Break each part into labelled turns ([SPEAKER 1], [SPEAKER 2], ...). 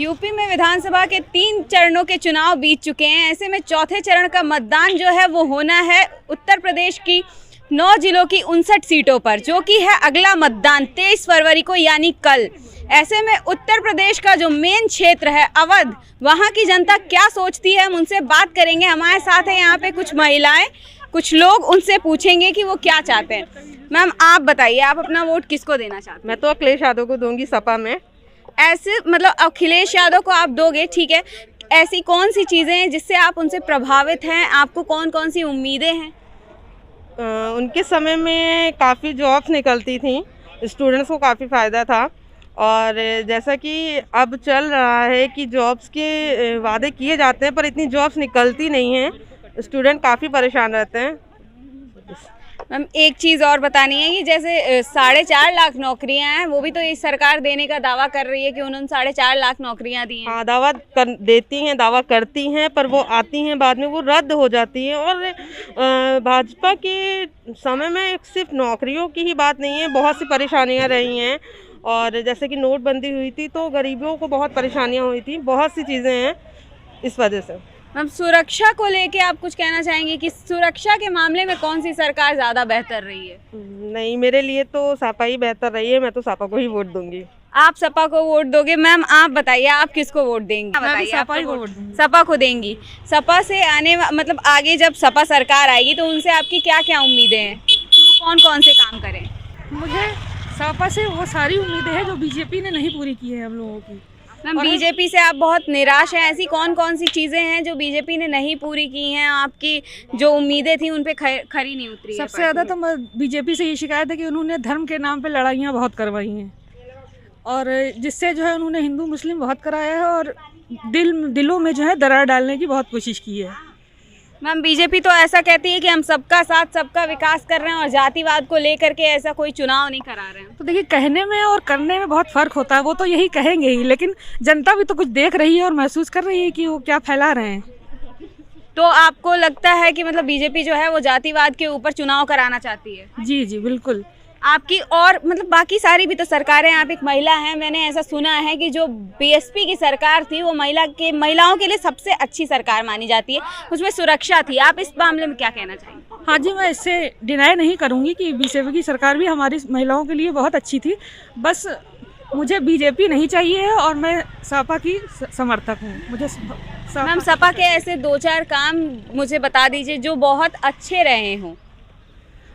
[SPEAKER 1] UP में विधानसभा के 3 चरणों के चुनाव बीत चुके हैं। ऐसे में चौथे चरण का मतदान जो है वो होना है उत्तर प्रदेश की 9 जिलों की 59 सीटों पर, जो कि है अगला मतदान 23 फरवरी को यानी कल। ऐसे में उत्तर प्रदेश का जो मेन क्षेत्र है अवध, वहाँ की जनता क्या सोचती है हम उनसे बात करेंगे। हमारे साथ है यहाँ पे कुछ महिलाएं, कुछ लोग, उनसे पूछेंगे कि वो क्या चाहते हैं। मैम आप बताइए, आप अपना वोट किसको देना चाहते हैं?
[SPEAKER 2] मैं तो अखिलेश यादव को दूंगी सपा में।
[SPEAKER 1] ऐसे मतलब अखिलेश यादव को आप दोगे, ठीक है। ऐसी कौन सी चीज़ें हैं जिससे आप उनसे प्रभावित हैं? आपको कौन कौन सी उम्मीदें हैं?
[SPEAKER 2] उनके समय में काफ़ी जॉब्स निकलती थी, स्टूडेंट्स को काफ़ी फ़ायदा था। और जैसा कि अब चल रहा है कि जॉब्स के वादे किए जाते हैं पर इतनी जॉब्स निकलती नहीं हैं, स्टूडेंट काफ़ी परेशान रहते हैं।
[SPEAKER 1] मैम एक चीज़ और बतानी है कि जैसे 4.5 लाख नौकरियां हैं, वो भी तो ये सरकार देने का दावा कर रही है कि उन्होंने 4.5 लाख नौकरियां दी हैं।
[SPEAKER 2] हाँ, देती हैं, दावा करती हैं, पर वो आती हैं बाद में वो रद्द हो जाती हैं। और भाजपा के समय में सिर्फ नौकरियों की ही बात नहीं है, बहुत सी परेशानियां रही हैं। और जैसे कि नोटबंदी हुई थी तो गरीबों को बहुत परेशानियां हुई थी, बहुत सी चीज़ें हैं इस वजह से।
[SPEAKER 1] मैम सुरक्षा को लेके आप कुछ कहना चाहेंगे कि सुरक्षा के मामले में कौन सी सरकार ज़्यादा बेहतर रही है?
[SPEAKER 2] नहीं, मेरे लिए तो सपा ही बेहतर रही है, मैं तो सपा को ही वोट दूंगी।
[SPEAKER 1] आप सपा को वोट दोगे। मैम आप बताइए, आप किसको वोट देंगी? बताइए,
[SPEAKER 3] सपा ही वोट दूंगी।
[SPEAKER 1] सपा को देंगी। सपा से मतलब आगे जब सपा सरकार आएगी तो उनसे आपकी क्या क्या उम्मीदें हैं कि वो कौन कौन से काम करें?
[SPEAKER 3] मुझे सपा से वो सारी उम्मीदें हैं जो बीजेपी ने नहीं पूरी की है हम लोगों की।
[SPEAKER 1] मैम बीजेपी से आप बहुत निराश हैं, ऐसी कौन कौन सी चीज़ें हैं जो बीजेपी ने नहीं पूरी की हैं? आपकी जो उम्मीदें थी उन पे खरी नहीं उतरी है?
[SPEAKER 3] सबसे ज़्यादा तो बीजेपी से ये शिकायत है कि उन्होंने धर्म के नाम पे लड़ाइयाँ बहुत करवाई हैं, और जिससे जो है उन्होंने हिंदू मुस्लिम बहुत कराया है, और दिलों में जो है दरार डालने की बहुत कोशिश की है।
[SPEAKER 1] मैम बीजेपी तो ऐसा कहती है कि हम सबका साथ सबका विकास कर रहे हैं और जातिवाद को लेकर के ऐसा कोई चुनाव नहीं करा रहे हैं।
[SPEAKER 3] तो देखिए, कहने में और करने में बहुत फ़र्क होता है। वो तो यही कहेंगे ही, लेकिन जनता भी तो कुछ देख रही है और महसूस कर रही है कि वो क्या फैला रहे हैं।
[SPEAKER 1] तो आपको लगता है कि मतलब बीजेपी जो है वो जातिवाद के ऊपर चुनाव कराना चाहती है?
[SPEAKER 3] जी जी बिल्कुल।
[SPEAKER 1] आपकी और मतलब बाकी सारी भी तो सरकारें, आप एक महिला हैं, मैंने ऐसा सुना है कि जो बीएसपी की सरकार थी वो महिलाओं के लिए सबसे अच्छी सरकार मानी जाती है, उसमें सुरक्षा थी। आप इस मामले में क्या कहना चाहेंगे?
[SPEAKER 3] हाँ जी, मैं इससे डिनाई नहीं करूँगी कि बीजेपी की सरकार भी हमारी महिलाओं के लिए बहुत अच्छी थी। बस मुझे बीजेपी नहीं चाहिए है और मैं सपा की समर्थक हूँ। मुझे
[SPEAKER 1] मैम सपा के ऐसे 2-4 काम मुझे बता दीजिए जो बहुत अच्छे रहे हों।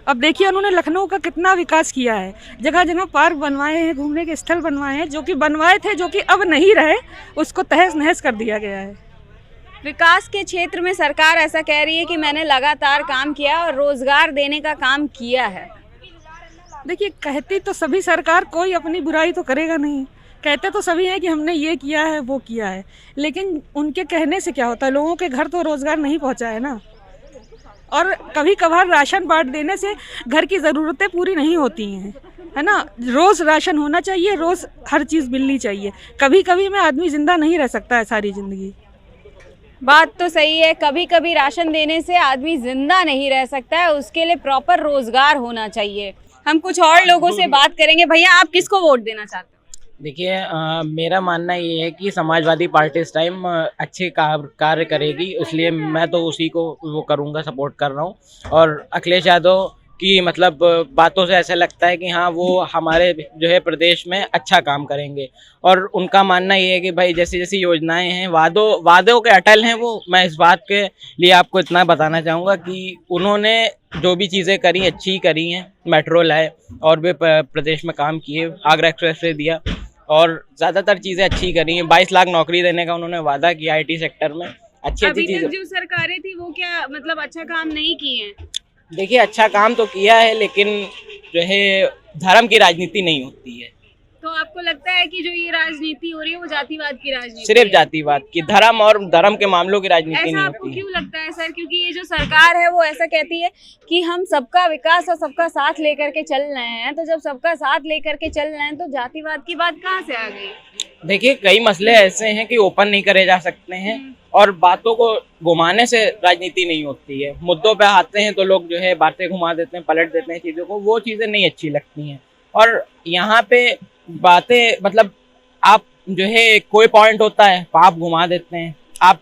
[SPEAKER 3] अब देखिए, उन्होंने लखनऊ का कितना विकास किया है, जगह जगह पार्क बनवाए हैं, घूमने के स्थल बनवाए हैं, जो कि बनवाए थे, जो कि अब नहीं रहे, उसको तहस नहस कर दिया गया है।
[SPEAKER 1] विकास के क्षेत्र में सरकार ऐसा कह रही है कि मैंने लगातार काम किया और रोजगार देने का काम किया है।
[SPEAKER 3] देखिए, कहती तो सभी सरकार, कोई अपनी बुराई तो करेगा नहीं। कहते तो सभी हैं कि हमने ये किया है वो किया है, लेकिन उनके कहने से क्या होता है? लोगों के घर तो रोजगार नहीं पहुंचा है ना। और कभी कभार राशन बांट देने से घर की ज़रूरतें पूरी नहीं होती हैं, है ना। रोज़ राशन होना चाहिए, रोज़ हर चीज़ मिलनी चाहिए। कभी कभी में आदमी ज़िंदा नहीं रह सकता है सारी ज़िंदगी।
[SPEAKER 1] बात तो सही है, कभी कभी राशन देने से आदमी जिंदा नहीं रह सकता है, उसके लिए प्रॉपर रोजगार होना चाहिए। हम कुछ और लोगों से बात करेंगे। भैया आप किसको वोट देना चाहते हैं?
[SPEAKER 4] देखिए, मेरा मानना ये है कि समाजवादी पार्टी इस टाइम अच्छे कार्य करेगी, इसलिए मैं तो उसी को वो करूँगा, सपोर्ट कर रहा हूँ। और अखिलेश यादव की मतलब बातों से ऐसा लगता है कि हाँ वो हमारे जो है प्रदेश में अच्छा काम करेंगे। और उनका मानना ये है कि भाई जैसी जैसी योजनाएं हैं, वादों के अटल हैं वो। मैं इस बात के लिए आपको इतना बताना चाहूँगा कि उन्होंने जो भी चीज़ें करी अच्छी करी हैं। मेट्रो लाए और भी प्रदेश में काम किए, आगरा एक्सप्रेस वे दिया और ज़्यादातर चीज़ें अच्छी करी हैं। 22 लाख नौकरी देने का उन्होंने वादा किया आईटी सेक्टर में। अच्छी चीज़ें
[SPEAKER 1] जो सरकारें थी वो क्या मतलब अच्छा काम नहीं किए हैं?
[SPEAKER 4] देखिए, अच्छा काम तो किया है, लेकिन जो है धर्म की राजनीति नहीं होती है।
[SPEAKER 1] तो आपको लगता है कि जो ये राजनीति हो रही है वो जातिवाद की राजनीति
[SPEAKER 4] सिर्फ जातिवाद की, धर्म और धर्म के मामलों की राजनीति नहीं
[SPEAKER 1] आपको
[SPEAKER 4] होती है।
[SPEAKER 1] क्यों लगता है सर? क्योंकि ये जो सरकार है वो ऐसा कहती है कि हम सबका विकास और सबका साथ लेकर के चल रहे हैं, तो जब सबका साथ लेकर के चल रहे हैं तो जातिवाद की बात कहाँ से आ गई?
[SPEAKER 4] देखिए, कई मसले ऐसे हैं कि ओपन नहीं करे जा सकते हैं और बातों को घुमाने से राजनीति नहीं होती है। मुद्दों पे आते हैं तो लोग जो है बातें घुमा देते हैं, पलट देते हैं चीज़ों को, वो चीज़ें नहीं अच्छी लगती हैं। और यहाँ पे बातें मतलब आप जो है कोई पॉइंट होता है आप घुमा देते हैं, आप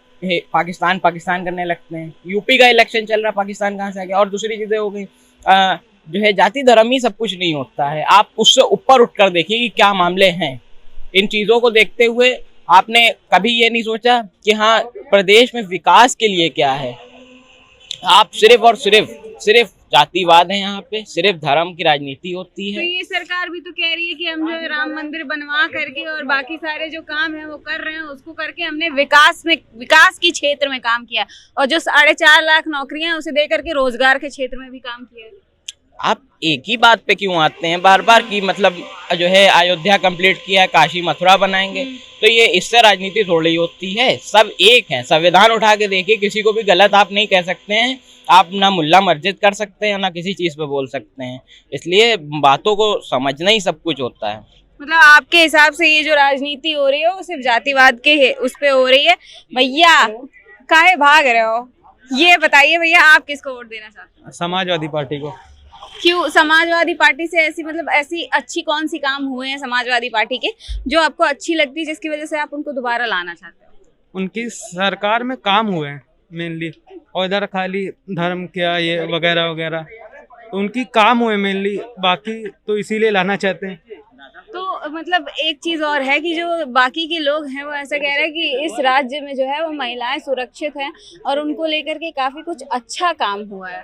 [SPEAKER 4] पाकिस्तान पाकिस्तान करने लगते हैं। यूपी का इलेक्शन चल रहा, पाकिस्तान कहाँ से आ गया। और दूसरी चीज़ें हो गई, जो है जाति धर्म ही सब कुछ नहीं होता है, आप उससे ऊपर उठकर देखिए कि क्या मामले हैं। इन चीज़ों को देखते हुए आपने कभी ये नहीं सोचा कि हाँ प्रदेश में विकास के लिए क्या है। आप सिर्फ और सिर्फ जातिवाद है, यहाँ पे सिर्फ धर्म की राजनीति होती
[SPEAKER 1] तो
[SPEAKER 4] है।
[SPEAKER 1] ये सरकार भी तो कह रही है कि हम जो है राम मंदिर बनवा करके और बाकी सारे जो काम है वो कर रहे हैं, उसको करके हमने विकास की क्षेत्र में काम किया, और जो 4.5 लाख नौकरियां हैं उसे दे करके रोजगार के क्षेत्र में भी काम किया है।
[SPEAKER 4] आप एक ही बात पे क्यों आते हैं बार बार कि मतलब जो है अयोध्या कंप्लीट किया है, काशी मथुरा बनाएंगे, तो ये इससे राजनीति थोड़ी होती है। सब एक है, संविधान उठा के देखिए, किसी को भी गलत आप नहीं कह सकते हैं। आप ना मुल्ला मस्जिद कर सकते हैं ना किसी चीज़ पे बोल सकते हैं, इसलिए बातों को समझना ही सब कुछ होता है।
[SPEAKER 1] मतलब आपके हिसाब से ये जो राजनीति हो रही है वो सिर्फ जातिवाद के उस पे हो रही है। भैया काहे भाग रहे हो, ये बताइए भैया, आप किसको वोट देना चाहते हैं?
[SPEAKER 5] समाजवादी पार्टी को।
[SPEAKER 1] क्यों समाजवादी पार्टी से ऐसी अच्छी कौन सी काम हुए हैं समाजवादी पार्टी के जो आपको अच्छी लगती है, जिसकी वजह से आप उनको दोबारा लाना चाहते हो?
[SPEAKER 5] उनकी सरकार में काम हुए हैं मेनली, और इधर खाली धर्म क्या ये वगैरह वगैरह, तो उनकी काम हुए मेनली, बाकी तो इसीलिए लाना चाहते हैं।
[SPEAKER 1] तो मतलब एक चीज और है कि जो बाकी के लोग हैं वो ऐसा कह रहे हैं कि इस राज्य में जो है वो महिलाएं सुरक्षित हैं और उनको लेकर के काफी कुछ अच्छा काम हुआ है।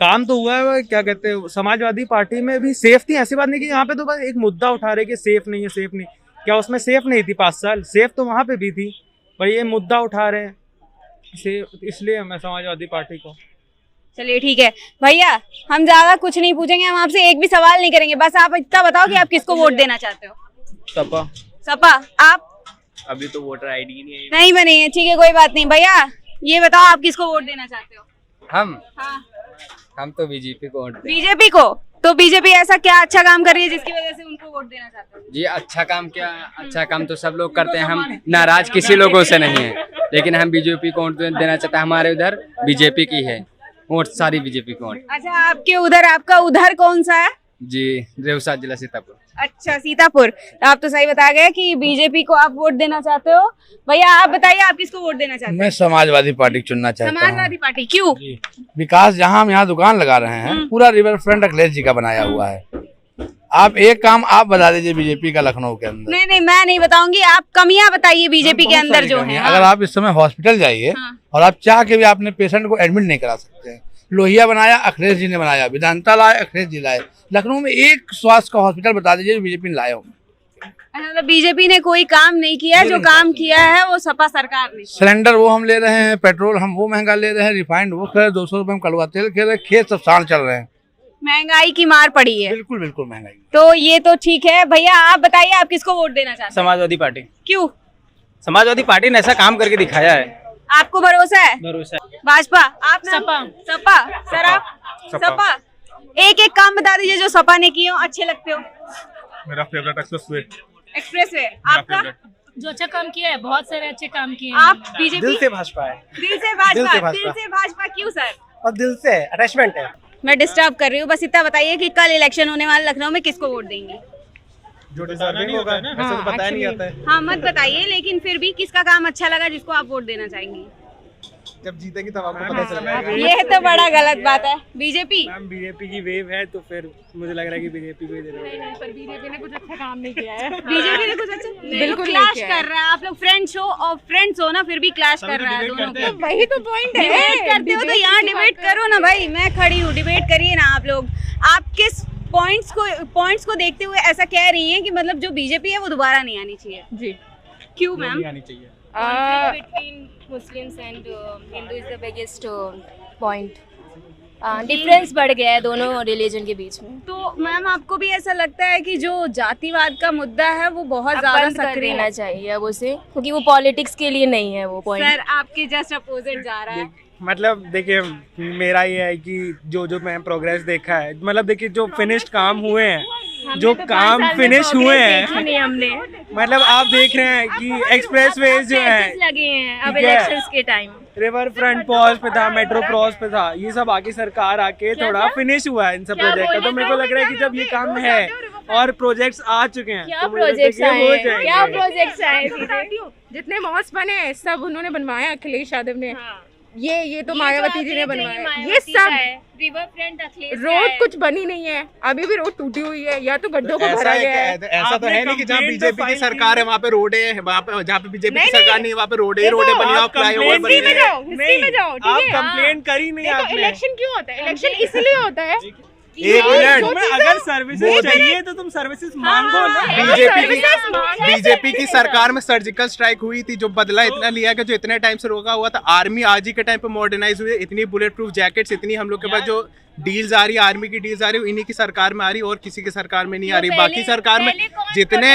[SPEAKER 5] काम तो हुआ है, वो क्या कहते हैं, समाजवादी पार्टी में भी सेफ थी, ऐसी बात नहीं कि यहाँ पे तो बस एक मुद्दा उठा रहे कि सेफ नहीं है, सेफ नहीं। क्या उसमें सेफ नहीं थी 5 साल? सेफ तो वहाँ पे भी थी, पर ये मुद्दा उठा रहे हैं इसलिए मैं समाजवादी पार्टी को।
[SPEAKER 1] चलिए ठीक है भैया, हम ज्यादा कुछ नहीं पूछेंगे, हम आपसे एक भी सवाल नहीं करेंगे, बस आप इतना बताओ कि आप किसको वोट देना चाहते हो?
[SPEAKER 6] सपा।
[SPEAKER 1] सपा। आप?
[SPEAKER 6] अभी तो वोटर आईडी
[SPEAKER 1] नहीं बनी है, ठीक है कोई बात नहीं। भैया ये बताओ आप किसको वोट देना चाहते हो?
[SPEAKER 6] हम तो बीजेपी को वोट दें।
[SPEAKER 1] बीजेपी को? तो बीजेपी ऐसा क्या अच्छा काम कर रही है जिसकी वजह से उनको वोट देना चाहते हो?
[SPEAKER 6] जी अच्छा काम क्या, अच्छा काम तो सब लोग करते हैं, हम नाराज किसी लोगों से नहीं है, लेकिन हम बीजेपी को वोट देना चाहते हैं। हमारे उधर बीजेपी की है वोट, सारी बीजेपी को वोट।
[SPEAKER 1] अच्छा आपके उधर, आपका उधर कौन सा है?
[SPEAKER 6] जी रेवसा जिला सीतापुर।
[SPEAKER 1] अच्छा सीतापुर। आप तो सही बता गए कि बीजेपी को आप वोट देना चाहते हो। भैया आप बताइए आप किसको वोट देना चाहते हैं?
[SPEAKER 7] मैं समाजवादी पार्टी चुनना चाहता हूँ।
[SPEAKER 1] समाजवादी पार्टी क्यों?
[SPEAKER 7] विकास जहाँ हम यहाँ दुकान लगा रहे हैं, पूरा रिवर फ्रंट अखिलेश जी का बनाया हुआ है। आप एक काम आप बता दीजिए बीजेपी का लखनऊ के अंदर।
[SPEAKER 1] नहीं मैं नहीं बताऊंगी, आप कमियां बताइए बीजेपी के अंदर जो है।
[SPEAKER 7] अगर आप इस समय हॉस्पिटल जाइए और आप चाह के भी अपने पेशेंट को एडमिट नहीं करा सकते हैं। लोहिया बनाया अखिलेश जी ने बनाया, विधानता लाए अखिलेश जी लाए, लखनऊ में एक स्वास्थ्य का हॉस्पिटल बता दीजिए बीजेपी ने लाया हो।
[SPEAKER 1] मतलब बीजेपी ने कोई काम नहीं किया, जो काम किया है वो सपा सरकार ने।
[SPEAKER 7] सिलेंडर वो हम ले रहे हैं, पेट्रोल हम वो महंगा ले रहे हैं, रिफाइंड वो खरीद 200 रुपए में, कड़वा तेल खेल रहे, खेत सब साढ़ चल रहे हैं।
[SPEAKER 1] महंगाई की मार पड़ी है।
[SPEAKER 7] बिल्कुल बिल्कुल महंगाई।
[SPEAKER 1] तो ये तो ठीक है। भैया आप बताइए आप किसको वोट देना चाहते हैं?
[SPEAKER 8] समाजवादी पार्टी।
[SPEAKER 1] क्यों?
[SPEAKER 8] समाजवादी पार्टी ने ऐसा काम करके दिखाया है।
[SPEAKER 1] आपको भरोसा है?
[SPEAKER 8] भरोसा है।
[SPEAKER 1] भाजपा। आप सपा। सपा। सर आप? सपा। एक काम बता दीजिए जो सपा ने किए हो, अच्छे लगते हो।
[SPEAKER 9] मेरा फेवरेट
[SPEAKER 1] एक्सप्रेसवे। आपका?
[SPEAKER 10] जो अच्छा काम किया है, बहुत सारे अच्छे काम किए हैं।
[SPEAKER 1] आप बीजेपी?
[SPEAKER 8] दिल से भाजपा है।
[SPEAKER 1] दिल से भाजपा। दिल से भाजपा क्यों सर?
[SPEAKER 8] और दिल से अटैचमेंट है।
[SPEAKER 1] मैं डिस्टर्ब कर रही हूँ, बस इतना बताइए कि कल इलेक्शन होने वाला लखनऊ में किसको वोट देंगे?
[SPEAKER 9] जो डिजर्विंग होगा ना, ऐसा तो बताया नहीं जाता है।
[SPEAKER 1] हाँ मत बताइए, लेकिन फिर भी किसका काम अच्छा लगा जिसको आप वोट देना चाहेंगे?
[SPEAKER 9] जब जीतेगी तब आपको पता चलेगा।
[SPEAKER 1] ये तो बड़ा गलत बात है। बीजेपी?
[SPEAKER 8] मैम बीजेपी की वेव है तो फिर मुझे लग रहा है कि बीजेपी को ही देना है।
[SPEAKER 10] नहीं, पर बीजेपी ने कुछ अच्छा काम नहीं किया है।
[SPEAKER 1] बीजेपी ने कुछ अच्छा
[SPEAKER 10] बिल्कुल
[SPEAKER 1] क्लैश कर रहा है। आप लोग फ्रेंड्स हो ना, फिर भी क्लैश कर रहा है दोनों को।
[SPEAKER 10] वही तो पॉइंट है।
[SPEAKER 1] डिबेट करते हो तो यहाँ डिबेट करो ना भाई, मैं खड़ी हूँ, डिबेट करिए ना आप लोग। आप किस पॉइंट्स को देखते हुए ऐसा कह रही हैं कि मतलब जो बीजेपी है वो दोबारा नहीं आनी चाहिए?
[SPEAKER 10] जी।
[SPEAKER 1] क्यों मैम?
[SPEAKER 9] आनी चाहिए।
[SPEAKER 10] Between Muslims and Hindu is the biggest point. Difference बढ़ गया है दोनों रिलीजन के बीच में।
[SPEAKER 1] तो मैम आपको भी ऐसा लगता है कि जो जातिवाद का मुद्दा है वो बहुत ज्यादा सक्रिय
[SPEAKER 10] रहना चाहिए अब उसे, क्योंकि वो पॉलिटिक्स के लिए नहीं है वो पॉइंट।
[SPEAKER 1] सर आपके जस्ट अपोजिट जा रहा है।
[SPEAKER 8] मतलब देखिए मेरा ये है कि जो मैं प्रोग्रेस देखा है, मतलब देखिए जो फिनिश्ड काम हुए हैं, जो काम फिनिश हुए हैं,
[SPEAKER 10] नहीं हमने,
[SPEAKER 8] मतलब आप देख रहे हैं कि एक्सप्रेसवेज जो है
[SPEAKER 10] लगे हैं अब
[SPEAKER 8] ठीक है।
[SPEAKER 10] इलेक्शंस के टाइम
[SPEAKER 8] रिवर फ्रंट पॉज पे था, मेट्रो क्रॉस पे था, ये सब आगे सरकार आके थोड़ा फिनिश हुआ है इन सब प्रोजेक्ट का। तो मेरे को लग रहा है कि जब ये काम है और प्रोजेक्ट्स आ चुके हैं।
[SPEAKER 10] क्या
[SPEAKER 8] तो मुझे लगता है
[SPEAKER 10] प्रोजेक्ट्स
[SPEAKER 8] कि हो
[SPEAKER 10] आए,
[SPEAKER 8] जाएंगे।
[SPEAKER 10] क्या प्रोजेक्ट्स आए
[SPEAKER 3] बताती हूँ, जितने मॉल्स बने हैं सब उन्होंने बनवाया, अखिलेश यादव ने। ये तो मायावती जी ने बनवाया। ये सब
[SPEAKER 10] रिवर फ्रंट अखिलेश
[SPEAKER 3] रोड कुछ बनी नहीं है, अभी भी रोड टूटी हुई है या तो गड्ढों को भरा गया है।
[SPEAKER 9] ऐसा तो है नहीं कि जहाँ
[SPEAKER 8] आपने
[SPEAKER 9] बीजेपी की
[SPEAKER 8] complaint
[SPEAKER 9] सरकार है वहाँ पे रोडे है, वहाँ पे जहाँ पे बीजेपी की
[SPEAKER 3] नहीं,
[SPEAKER 9] सरकार नहीं है वहाँ पे रोडे रोडे बनी है, फ्लाईओवर बनी
[SPEAKER 3] हिस्ट्री में
[SPEAKER 9] है।
[SPEAKER 3] जाओ, हिस्ट्री में जाओ, ठीक
[SPEAKER 8] आप
[SPEAKER 3] है।
[SPEAKER 8] कंप्लेंट करी नहीं
[SPEAKER 3] देखो
[SPEAKER 8] आपने।
[SPEAKER 3] इलेक्शन क्यों होता है? इलेक्शन इसलिए होता है
[SPEAKER 9] एक मिनट,
[SPEAKER 8] तुम्हें अगर सर्विसेज चाहिए तो तुम सर्विसेज मांगो ना।
[SPEAKER 9] बीजेपी की सरकार में सर्जिकल स्ट्राइक हुई थी, जो बदला इतना लिया कि जो इतने टाइम से रोका हुआ था। आर्मी आज ही के टाइम पे मॉडर्नाइज हुई है, इतनी बुलेट प्रूफ जैकेट्स, इतनी हम लोग के पास जो डील्स आ रही है, आर्मी की डील्स आ रही है, इन्हीं की सरकार में आ रही है और किसी की सरकार में नहीं आ रही। बाकी सरकार में जितने,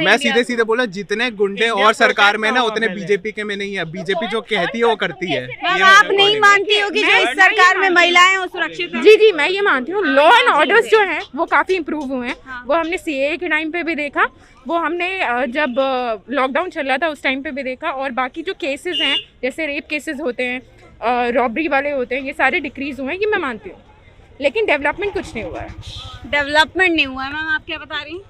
[SPEAKER 9] मैं सीधे सीधे बोला, जितने गुंडे और सरकार में ना उतने बीजेपी के में नहीं है। बीजेपी जो कहती है वो करती है।
[SPEAKER 1] मैम आप नहीं मानती हो कि जो इस सरकार में महिलाएं वो सुरक्षित हैं?
[SPEAKER 3] जी जी, मैं ये मानती हूँ। लॉ एंड ऑर्डर्स जो हैं वो काफ़ी इम्प्रूव हुए हैं। वो हमने सीएए के टाइम पे भी देखा, वो हमने जब लॉकडाउन चल रहा था उस टाइम पे भी देखा, और बाकी जो केसेस हैं जैसे रेप केसेस होते हैं, रॉबरी वाले होते हैं, ये सारे डिक्रीज हुए हैं, ये मैं मानती हूँ। लेकिन डेवलपमेंट कुछ नहीं हुआ है।
[SPEAKER 1] डेवलपमेंट नहीं हुआ है। मैम आप क्या बता रही हैं?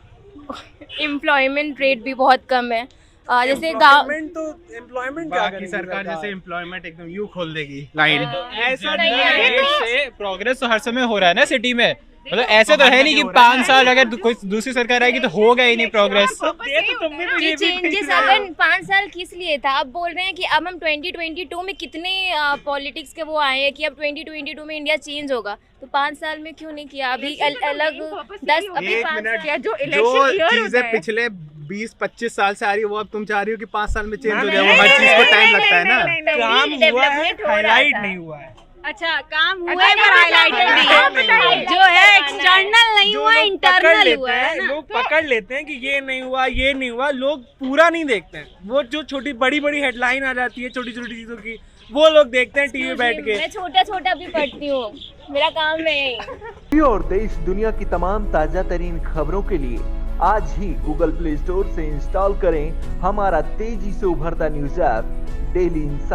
[SPEAKER 10] एम्प्लॉयमेंट रेट भी बहुत कम है। जैसे गाँव
[SPEAKER 8] एम्प्लॉयमेंट
[SPEAKER 9] बाकी सरकार जैसे एम्प्लॉयमेंट एकदम यूं खोल देगी लाइन।
[SPEAKER 8] ऐसा
[SPEAKER 10] नहीं है।
[SPEAKER 5] से प्रोग्रेस तो हर समय हो रहा है ना सिटी में, मतलब ऐसे तो है नहीं कि 5 साल अगर कोई दूसरी सरकार आएगी तो होगा ही नहीं प्रोग्रेस।
[SPEAKER 10] ये चेंजेस अगर 5 साल किस लिए था? अब बोल रहे हैं कि अब हम 2022 में कितने पॉलिटिक्स के वो आए हैं कि अब 2022 में इंडिया चेंज होगा, तो 5 साल में क्यों नहीं किया? अभी अलग 10 अभी
[SPEAKER 9] एक
[SPEAKER 10] 5
[SPEAKER 9] मिनट,
[SPEAKER 3] क्या जो
[SPEAKER 9] जो
[SPEAKER 3] इलेक्शन ईयर होता
[SPEAKER 9] चीजें
[SPEAKER 3] है,
[SPEAKER 9] पिछले 20-25 साल से आ रही है वो अब तुम चाह रही हो कि 5 साल में चेंज हो जाए। वो हर चीज को टाइम लगता है ना।
[SPEAKER 8] काम हुआ है, हाईलाइट नहीं हुआ है।
[SPEAKER 1] अच्छा काम हुआ है पर हाईलाइटेड नहीं है, जो है एक्सटर्नल नहीं हुआ, इंटरनल हुआ है ना।
[SPEAKER 8] लोग पकड़ लेते हैं कि ये नहीं हुआ, ये नहीं हुआ, लोग पूरा नहीं देखते हैं। वो जो छोटी बड़ी बड़ी हेडलाइन आ जाती है छोटी छोटी चीजों की, वो लोग देखते हैं टीवी बैठ के।
[SPEAKER 10] मैं छोटा छोटा भी पढ़ती हूँ, मेरा काम है यही।
[SPEAKER 11] और देश दुनिया की तमाम ताजा तरीन खबरों के लिए आज ही गूगल प्ले स्टोर से इंस्टॉल करें हमारा तेजी से उभरता न्यूज ऐप डेली इंसाइट।